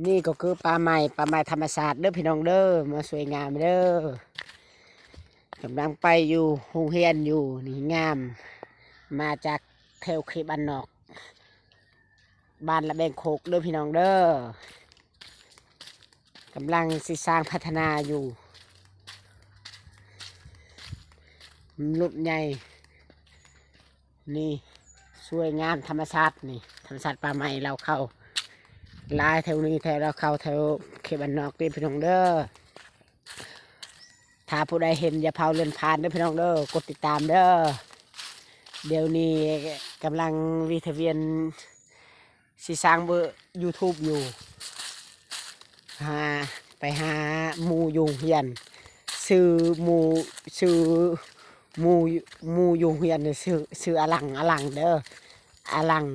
นี่ก็คือปลาใหม่ธรรมศาสตร์เด้อพี่น้องเด้อมาสวยงามเด้อกำลังไปอยู่โรงเรียนอยู่นี่งามมาจากแถวเขตบ้านนอกบ้านละแบงโคกเด้อพี่น้องเด้อกำลังสิสร้างพัฒนาอยู่ลุดใหญ่นี่สวยงามธรรมชาตินี่ธรรมชาติป่าไม้เราเข้าลายแถวนี้แถวเราเข้าแถวเขตบ้านนอกนี่พี่น้องเด้อถ้าผู้ใดเห็นอย่าเผาเลื่อนผ่านเด้อพี่น้องเด้อกดติดตามเด้อเดี๋ยวนี้กำลังวิทยเวียนสิสร้างเบอร์ YouTube อยู่หาไปหาหมูยุงเฮียนซื้อหมูซื้อหมูยุงเฮียนซื้ออลังเด้ออลัง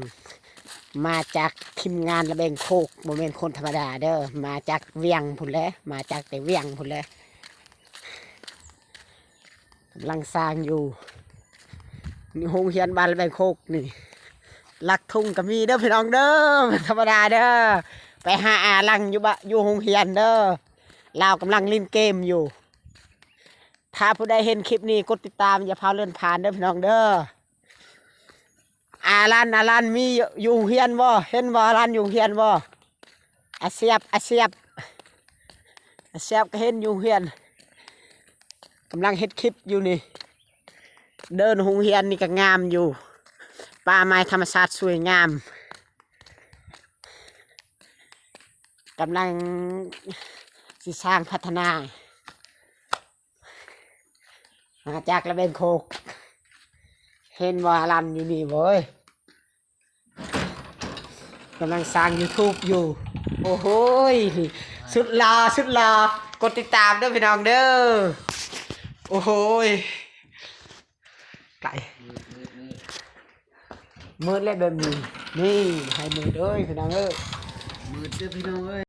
มาจากทีมงานระเบงโคกโมเมนต์คนธรรมดาเด้อมาจากเวียงพุ่นแหละมาจากแต่เวียงพุ่นแหละกำลังสร้างอยู่นี่โรงเรียนบ้านระเบงโคกนี่ลักทุ่งก็มีเด้อพี่น้องเด้อธรรมดาเด้อไปหาอาลังอยู่โรงเรียนเด้อเรากำลังเล่นเกมอยู่ถ้าผู้ใดเห็นคลิปนี้กดติดตามอย่าพาเลื่อนผ่านเด้อพี่น้องเด้ออาลันมีอยู่เฮียนบ่เห็นบ่อาลันอยู่เฮียนบ่อาเสียบก็เห็นอยู่เฮียนกำลังเฮ็ดคลิปอยู่นี่เดินหงเฮียนนี่ก็งามอยู่ป่าไม้ธรรมชาติสวยงามกำลังสิสร้างพัฒนามาจากระเบนโคกเห็นว่าลันอยู่นี่เว้ยกำลังสร้าง YouTube อยู่โอ้โหสุดหล่อกดติดตามเด้อพี่น้องเด้อโอ้โหไก่มืดเลยแบบนี้นี่ให้มือเด้อพี่น้องเอ้ยมืดเด้อพี่น้องเอ้ย